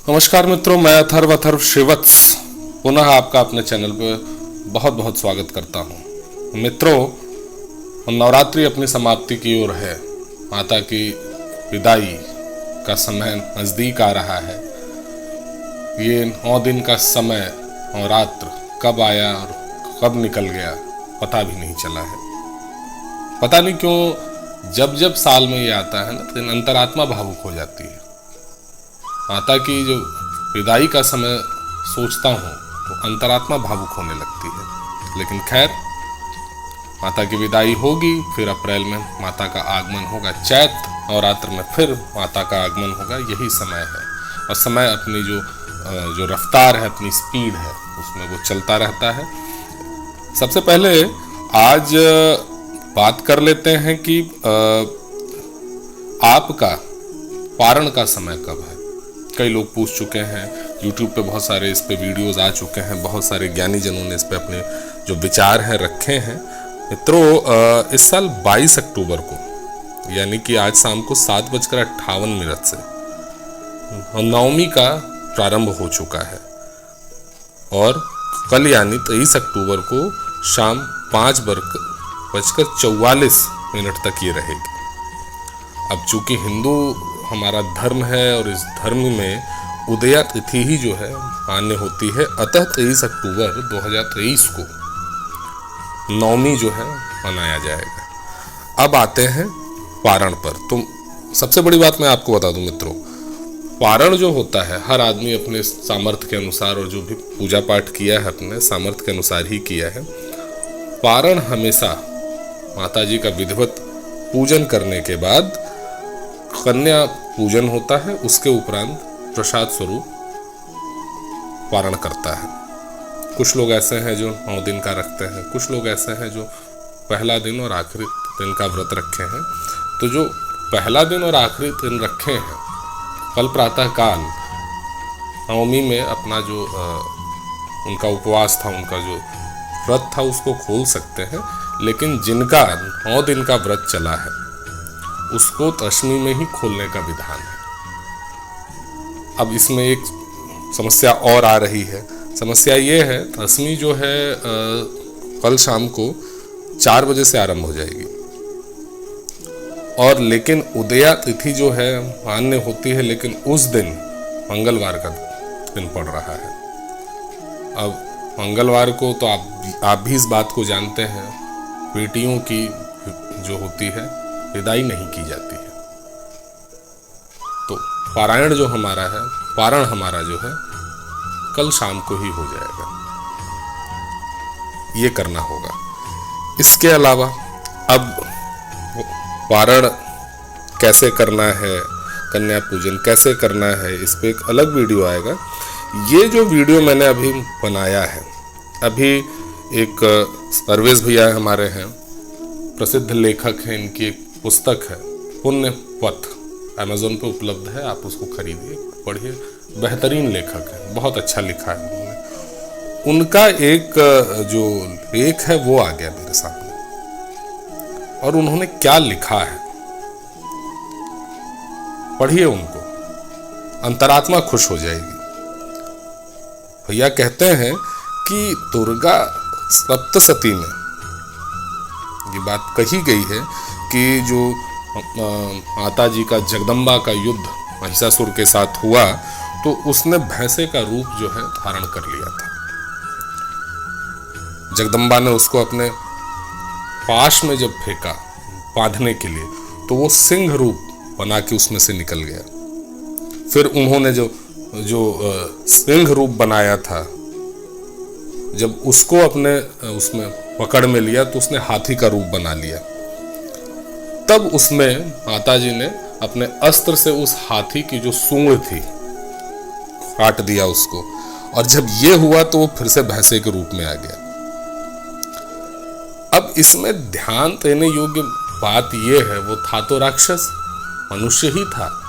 नमस्कार मित्रों, मैं अथर्व श्रीवत्स पुनः आपका अपने चैनल पर बहुत बहुत स्वागत करता हूं। मित्रों, नवरात्रि अपनी समाप्ति की ओर है। माता की विदाई का समय नज़दीक आ रहा है। ये 9 दिन का समय और रात्र कब आया और कब निकल गया पता भी नहीं चला है। पता नहीं क्यों जब जब साल में ये आता है ना तो अंतरात्मा भावुक हो जाती है। माता की जो विदाई का समय सोचता हूँ तो अंतरात्मा भावुक होने लगती है। लेकिन खैर, माता की विदाई होगी, फिर अप्रैल में माता का आगमन होगा, चैत नवरात्र में फिर माता का आगमन होगा। यही समय है और समय अपनी जो रफ्तार है, अपनी स्पीड है, उसमें वो चलता रहता है। सबसे पहले आज बात कर लेते हैं कि आपका पारण का समय कब है। कई लोग पूछ चुके हैं, YouTube पे बहुत सारे इस पे वीडियोस आ चुके हैं, बहुत सारे ज्ञानी जनों ने इस पे अपने जो विचार हैं रखे हैं। मित्रों, इस साल 22 अक्टूबर को यानी कि आज शाम को 7:58 से नवमी का प्रारंभ हो चुका है और कल यानी 23 अक्टूबर को शाम 5:44 तक ये रहेगी। अब चूंकि हिंदू हमारा धर्म है और इस धर्म में उदया तिथि ही जो है मान्य होती है, अतः 23 अक्टूबर 2023 को नवमी जो है मनाया जाएगा। अब आते हैं पारण पर। तो सबसे बड़ी बात मैं आपको बता दूं मित्रों, पारण जो होता है हर आदमी अपने सामर्थ्य के अनुसार और जो भी पूजा पाठ किया है अपने सामर्थ्य के अनुसार ही किया है। पारण हमेशा माता जी का विधिवत पूजन करने के बाद कन्या पूजन होता है, उसके उपरांत प्रसाद स्वरूप पारण करता है। कुछ लोग ऐसे हैं जो 9 दिन का रखते हैं, कुछ लोग ऐसे हैं जो पहला दिन और आखिरी दिन का व्रत रखे हैं। तो जो पहला दिन और आखिरी दिन रखे हैं, कल प्रातः काल नवमी में अपना जो उनका उपवास था, उनका जो व्रत था, उसको खोल सकते हैं। लेकिन जिनका 9 दिन का व्रत चला है उसको दशमी में ही खोलने का विधान है। अब इसमें एक समस्या और आ रही है। समस्या ये है, दशमी जो है कल शाम को 4 बजे से आरंभ हो जाएगी और लेकिन उदया तिथि जो है मान्य होती है, लेकिन उस दिन मंगलवार का दिन पड़ रहा है। अब मंगलवार को तो आप भी इस बात को जानते हैं, बेटियों की जो होती है विदाई नहीं की जाती है। तो पारायण जो हमारा है, पारण हमारा जो है कल शाम को ही हो जाएगा। ये करना होगा। इसके अलावा अब पारण कैसे करना है, कन्या पूजन कैसे करना है, इस पे एक अलग वीडियो आएगा। ये जो वीडियो मैंने अभी बनाया है, अभी एक सर्वेश भैया हमारे हैं, प्रसिद्ध लेखक हैं, इनकी एक पुस्तक है पुण्य पथ, अमेज़न पे उपलब्ध है, आप उसको खरीदिए, पढ़िए। बेहतरीन लेखक है, बहुत अच्छा लिखा है उन्होंने। उनका एक जो लेख है वो आ गया मेरे सामने और उन्होंने क्या लिखा है पढ़िए उनको, अंतरात्मा खुश हो जाएगी। भैया कहते हैं कि दुर्गा सप्तशती में ये बात कही गई है कि जो माता जी का जगदम्बा का युद्ध महिषासुर के साथ हुआ तो उसने भैंसे का रूप जो है धारण कर लिया था। जगदम्बा ने उसको अपने पाश में जब फेंका बांधने के लिए तो वो सिंह रूप बना के उसमें से निकल गया। फिर उन्होंने जो सिंह रूप बनाया था, जब उसको अपने उसमें पकड़ में लिया तो उसने हाथी का रूप बना लिया। तब उसमें माताजी ने अपने अस्त्र से उस हाथी की जो सूंड थी काट दिया उसको, और जब ये हुआ तो वो फिर से भैंसे के रूप में आ गया। अब इसमें ध्यान देने योग्य बात ये है, वो था तो राक्षस, मनुष्य ही था।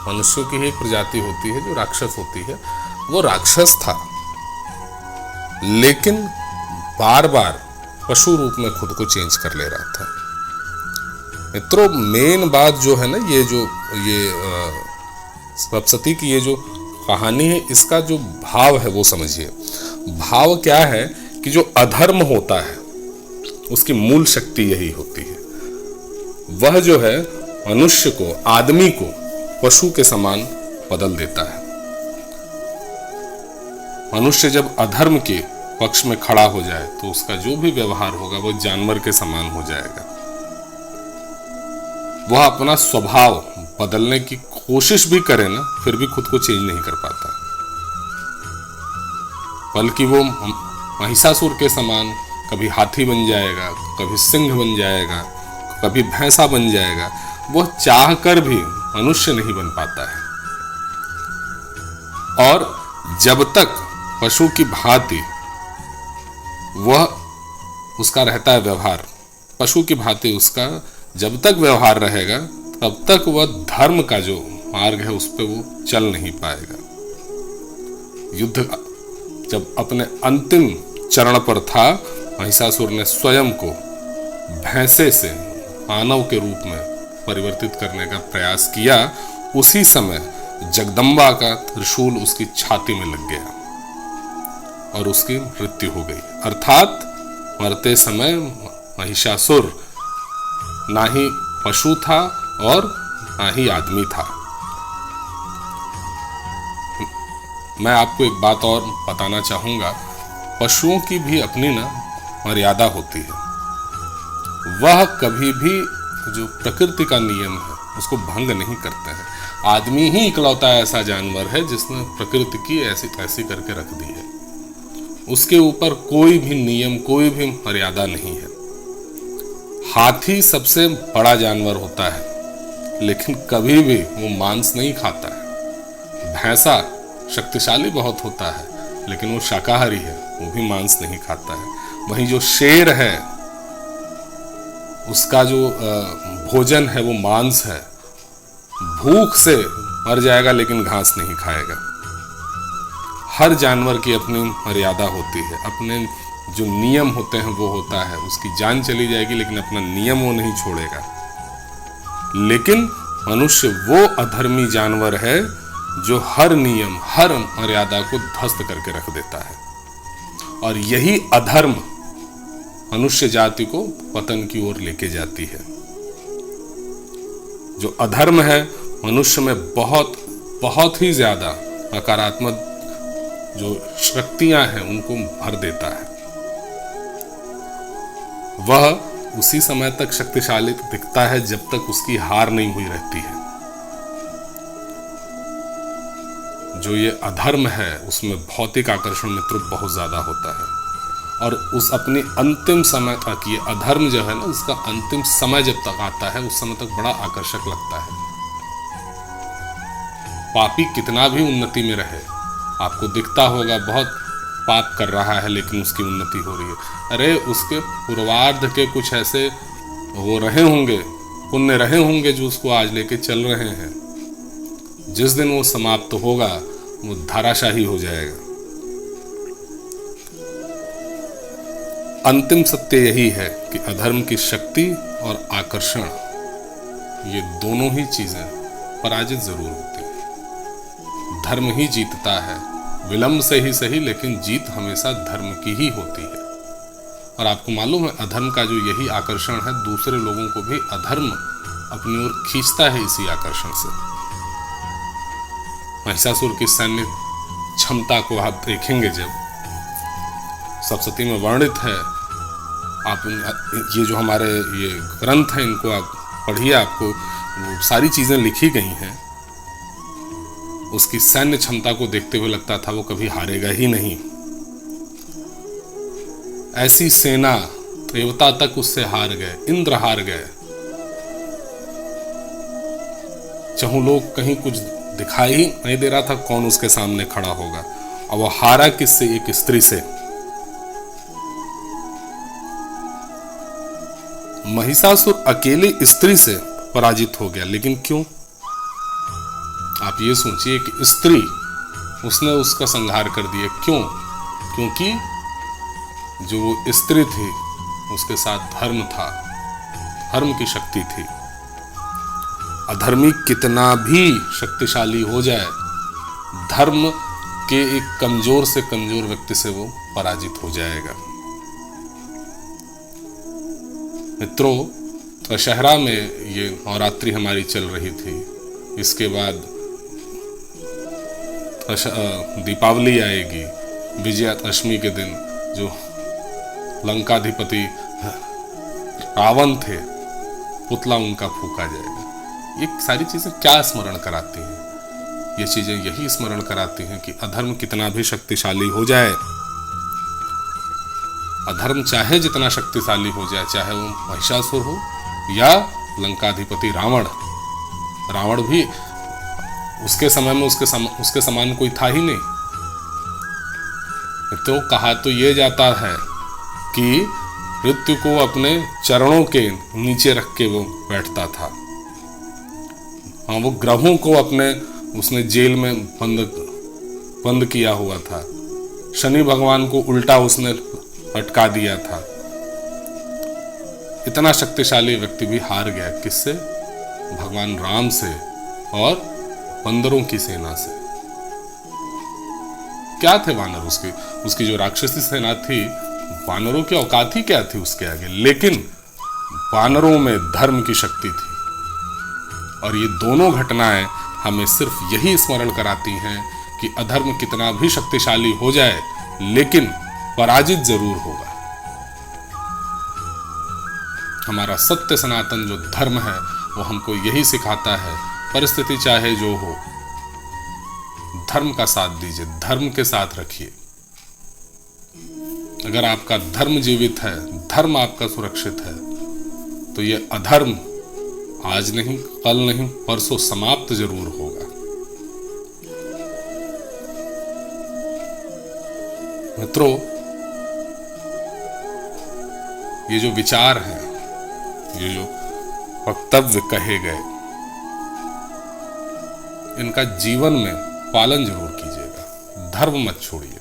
मनुष्यों की एक प्रजाति होती है जो राक्षस होती है, वो राक्षस था, लेकिन बार बार पशु रूप में खुद को चेंज कर ले रहा था। मित्रों, मेन बात जो है ना, ये सप्तशती की ये जो कहानी है, इसका जो भाव है वो समझिए। भाव क्या है कि जो अधर्म होता है उसकी मूल शक्ति यही होती है। वह जो है मनुष्य को, आदमी को पशु के समान बदल देता है। मनुष्य जब अधर्म के पक्ष में खड़ा हो जाए तो उसका जो भी व्यवहार होगा वो जानवर के समान हो जाएगा। वह अपना स्वभाव बदलने की कोशिश भी करे ना, फिर भी खुद को चेंज नहीं कर पाता, बल्कि वो महिषासुर के समान कभी हाथी बन जाएगा, कभी सिंह बन जाएगा, कभी भैंसा बन जाएगा। वह चाह कर भी मनुष्य नहीं बन पाता है। और जब तक पशु की भांति वह उसका रहता है व्यवहार, पशु की भांति उसका जब तक व्यवहार रहेगा तब तक वह धर्म का जो मार्ग है उस पर वो चल नहीं पाएगा। युद्ध जब अपने अंतिम चरण पर था, महिषासुर ने स्वयं को भैंसे से मानव के रूप में परिवर्तित करने का प्रयास किया। उसी समय जगदम्बा का त्रिशूल उसकी छाती में लग गया और उसकी मृत्यु हो गई। अर्थात मरते समय महिषासुर ना ही पशु था और ना ही आदमी था। मैं आपको एक बात और बताना चाहूंगा, पशुओं की भी अपनी ना मर्यादा होती है। वह कभी भी जो प्रकृति का नियम है उसको भंग नहीं करते हैं। आदमी ही इकलौता ऐसा जानवर है जिसने प्रकृति की ऐसी तैसी करके रख दी है। उसके ऊपर कोई भी नियम, कोई भी मर्यादा नहीं है। हाथी सबसे बड़ा जानवर होता है लेकिन कभी भी वो मांस नहीं खाता है। भैंसा शक्तिशाली बहुत होता है लेकिन वो शाकाहारी है, वो भी मांस नहीं खाता है। वहीं जो शेर है उसका जो भोजन है वो मांस है। भूख से मर जाएगा लेकिन घास नहीं खाएगा। हर जानवर की अपनी मर्यादा होती है, अपने जो नियम होते हैं वो होता है। उसकी जान चली जाएगी लेकिन अपना नियम वो नहीं छोड़ेगा। लेकिन मनुष्य वो अधर्मी जानवर है जो हर नियम, हर मर्यादा को ध्वस्त करके रख देता है। और यही अधर्म मनुष्य जाति को पतन की ओर लेके जाती है। जो अधर्म है मनुष्य में बहुत बहुत ही ज्यादा नकारात्मक जो शक्तियां हैं उनको भर देता है। वह उसी समय तक शक्तिशाली दिखता है जब तक उसकी हार नहीं हुई रहती है। जो ये अधर्म है उसमें भौतिक आकर्षण में तो बहुत ज्यादा होता है। और उस अपनी अंतिम समय तक ये अधर्म जो है ना, उसका अंतिम समय जब तक आता है उस समय तक बड़ा आकर्षक लगता है। पापी कितना भी उन्नति में रहे, आपको दिखता होगा बहुत पाप कर रहा है लेकिन उसकी उन्नति हो रही है। अरे उसके पूर्वार्ध के कुछ ऐसे वो रहे होंगे, पुण्य रहे होंगे जो उसको आज लेके चल रहे हैं। जिस दिन वो समाप्त होगा वो धाराशाही हो जाएगा। अंतिम सत्य यही है कि अधर्म की शक्ति और आकर्षण ये दोनों ही चीजें पराजित जरूर होती हैं। धर्म ही जीतता है, विलंब से ही सही, लेकिन जीत हमेशा धर्म की ही होती है। और आपको मालूम है अधर्म का जो यही आकर्षण है, दूसरे लोगों को भी अधर्म अपनी ओर खींचता है इसी आकर्षण से। महिषासुर की सैन्य क्षमता को आप देखेंगे, जब सप्तशती में वर्णित है, आप ये जो हमारे ये ग्रंथ हैं इनको आप पढ़िए, आपको वो सारी चीजें लिखी गई हैं। उसकी सैन्य क्षमता को देखते हुए लगता था वो कभी हारेगा ही नहीं। ऐसी सेना देवता तक उससे हार गए, इंद्र हार गए। चाहूं लोग कहीं कुछ दिखाई ही नहीं दे रहा था कौन उसके सामने खड़ा होगा। और वो हारा किससे? एक स्त्री से। महिषासुर अकेली स्त्री से पराजित हो गया, लेकिन क्यों? आप ये सोचिए कि स्त्री, उसने उसका संहार कर दिया। क्यों? क्योंकि जो वो स्त्री थी उसके साथ धर्म था, धर्म की शक्ति थी। अधर्मी कितना भी शक्तिशाली हो जाए धर्म के एक कमजोर से कमजोर व्यक्ति से वो पराजित हो जाएगा। मित्रों, दशहरा में ये नवरात्रि हमारी चल रही थी। इसके बाद दीपावली आएगी, विजयादशमी के दिन जो लंकाधिपति रावण थे, पुतला उनका फूका जाएगा। ये सारी चीजें क्या स्मरण कराती हैं? ये चीजें यही स्मरण कराती हैं कि अधर्म कितना भी शक्तिशाली हो जाए, अधर्म चाहे जितना शक्तिशाली हो जाए, चाहे वो महिषासुर हो या लंकाधिपति रावण। रावण भी उसके समय में उसके समान कोई था ही नहीं। तो कहा तो ये जाता है कि मृत्यु को अपने चरणों के नीचे रख के वो बैठता था। हाँ, वो ग्रहों को अपने उसने जेल में बंद किया हुआ था। शनि भगवान को उल्टा उसने अटका दिया था। इतना शक्तिशाली व्यक्ति भी हार गया। किससे? भगवान राम से और बंदरों की सेना से। क्या थे वानर? उसकी जो राक्षसी सेना थी, वानरों की औकात ही क्या थी उसके आगे। लेकिन वानरों में धर्म की शक्ति थी। और ये दोनों घटनाएं हमें सिर्फ यही स्मरण कराती हैं कि अधर्म कितना भी शक्तिशाली हो जाए, लेकिन पराजित जरूर होगा। हमारा सत्य सनातन जो धर्म है वो हमको यही सिखाता है, परिस्थिति चाहे जो हो, धर्म का साथ दीजिए, धर्म के साथ रखिए। अगर आपका धर्म जीवित है, धर्म आपका सुरक्षित है, तो ये अधर्म आज नहीं, कल नहीं, परसों समाप्त जरूर होगा। मित्रों, ये जो विचार हैं, ये जो वक्तव्य कहे गए, इनका जीवन में पालन जरूर कीजिएगा। धर्म मत छोड़िए।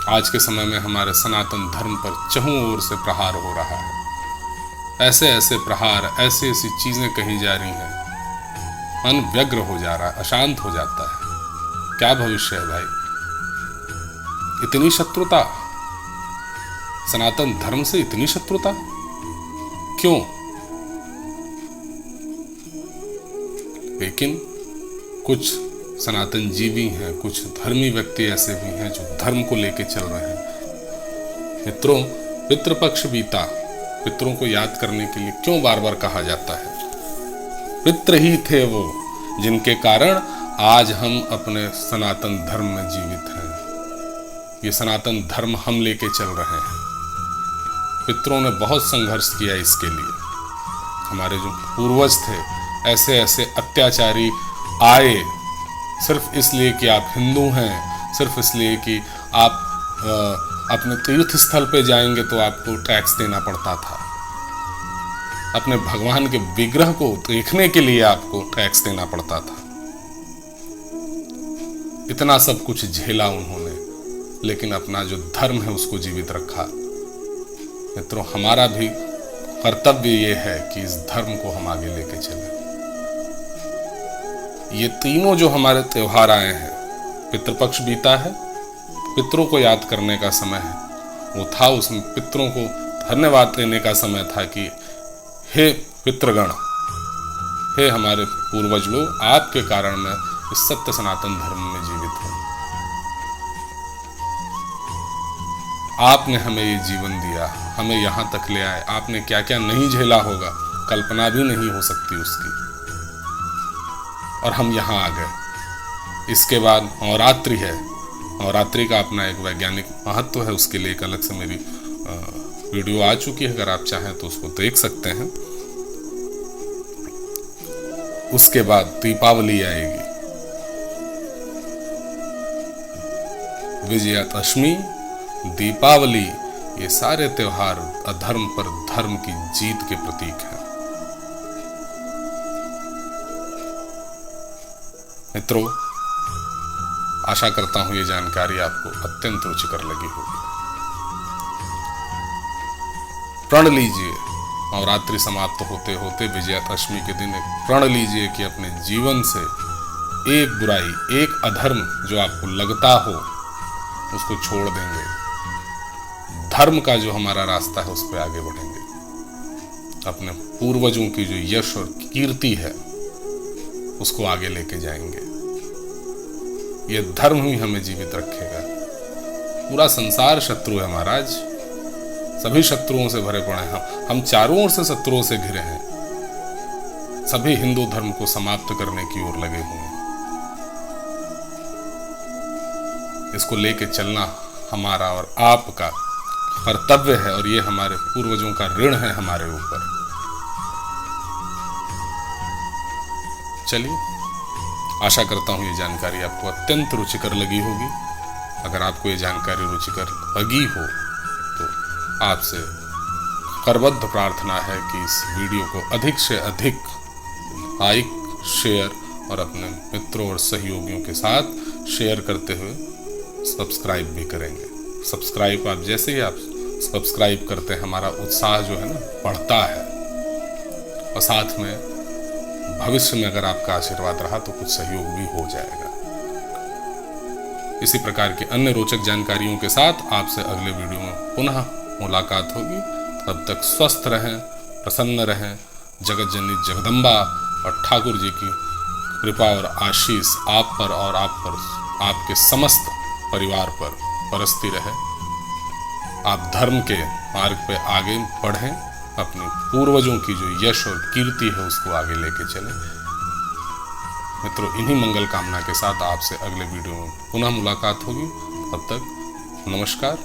आज के समय में हमारे सनातन धर्म पर चहुं ओर से प्रहार हो रहा है। ऐसे ऐसे प्रहार, ऐसी ऐसी चीजें कही जा रही हैं, मन व्यग्र हो जा रहा है, अशांत हो जाता है। क्या भविष्य है भाई? इतनी शत्रुता, सनातन धर्म से इतनी शत्रुता क्यों? लेकिन कुछ सनातन जीवी हैं, कुछ धर्मी व्यक्ति ऐसे भी हैं जो धर्म को लेके चल रहे हैं। मित्रों, पितृपक्ष बीता, पितरों को याद करने के लिए क्यों बार बार कहा जाता है? पितृ ही थे वो जिनके कारण आज हम अपने सनातन धर्म में जीवित हैं। ये सनातन धर्म हम लेके चल रहे हैं। पितरों ने बहुत संघर्ष किया इसके लिए। हमारे जो पूर्वज थे, ऐसे ऐसे अत्याचारी आए सिर्फ इसलिए कि आप हिंदू हैं, सिर्फ इसलिए कि आप अपने तीर्थ स्थल पे जाएंगे तो आपको टैक्स देना पड़ता था। अपने भगवान के विग्रह को देखने के लिए आपको टैक्स देना पड़ता था। इतना सब कुछ झेला उन्होंने, लेकिन अपना जो धर्म है उसको जीवित रखा। मित्रों, हमारा भी कर्तव्य ये है कि इस धर्म को हम आगे लेके चलें। ये तीनों जो हमारे त्योहार आए हैं, पितृपक्ष बीता है, पितरों को याद करने का समय है, वो था, उसमें पितरों को धन्यवाद देने का समय था कि हे पितृगण, हे हमारे पूर्वज लोग, आपके कारण मैं इस सत्य सनातन धर्म में जीवित हूं। आपने हमें ये जीवन दिया, हमें यहां तक ले आए। आपने क्या क्या नहीं झेला होगा, कल्पना भी नहीं हो सकती उसकी, और हम यहां आ गए। इसके बाद नवरात्रि है। नवरात्रि का अपना एक वैज्ञानिक महत्व है, उसके लिए एक अलग से मेरी वीडियो आ चुकी है, अगर आप चाहें तो उसको देख सकते हैं। उसके बाद दीपावली आएगी, विजयादशमी, दीपावली, ये सारे त्योहार अधर्म पर धर्म की जीत के प्रतीक हैं। मित्रों, आशा करता हूं ये जानकारी आपको अत्यंत रुचिकर लगी होगी। प्रण लीजिए, नवरात्रि समाप्त होते होते विजयादशमी के दिन एक प्रण लीजिए कि अपने जीवन से एक बुराई, एक अधर्म जो आपको लगता हो उसको छोड़ देंगे, धर्म का जो हमारा रास्ता है उस पर आगे बढ़ेंगे, अपने पूर्वजों की जो यश और कीर्ति है उसको आगे लेके जाएंगे। ये धर्म ही हमें जीवित रखेगा। पूरा संसार शत्रु है महाराज, सभी शत्रुओं से भरे पड़े हैं। हम चारों ओर से शत्रुओं से घिरे हैं। सभी हिंदू धर्म को समाप्त करने की ओर लगे हुए हैं। इसको लेके चलना हमारा और आपका कर्तव्य है और ये हमारे पूर्वजों का ऋण है हमारे ऊपर। चलिए, आशा करता हूं ये जानकारी आपको अत्यंत रुचिकर लगी होगी। अगर आपको ये जानकारी रुचिकर लगी हो तो आपसे करबद्ध प्रार्थना है कि इस वीडियो को अधिक से अधिक लाइक, शेयर और अपने मित्रों और सहयोगियों के साथ शेयर करते हुए सब्सक्राइब भी करेंगे। सब्सक्राइब आप जैसे ही आप सब्सक्राइब करते हैं हमारा उत्साह जो है ना बढ़ता है, और साथ में भविष्य में अगर आपका आशीर्वाद रहा तो कुछ सहयोग भी हो जाएगा। इसी प्रकार की अन्य रोचक जानकारियों के साथ आपसे अगले वीडियो में पुनः मुलाकात होगी। तब तक स्वस्थ रहें, प्रसन्न रहें। जगत जननी जगदम्बा और ठाकुर जी की कृपा और आशीष आप पर और आपके समस्त परिवार पर बरसती रहे। आप धर्म के मार्ग पे आगे बढ़ें, अपने पूर्वजों की जो यश और कीर्ति है उसको आगे लेके चलें। मित्रों, इन्हीं मंगल कामना के साथ आपसे अगले वीडियो में पुनः मुलाकात होगी। तब तक नमस्कार।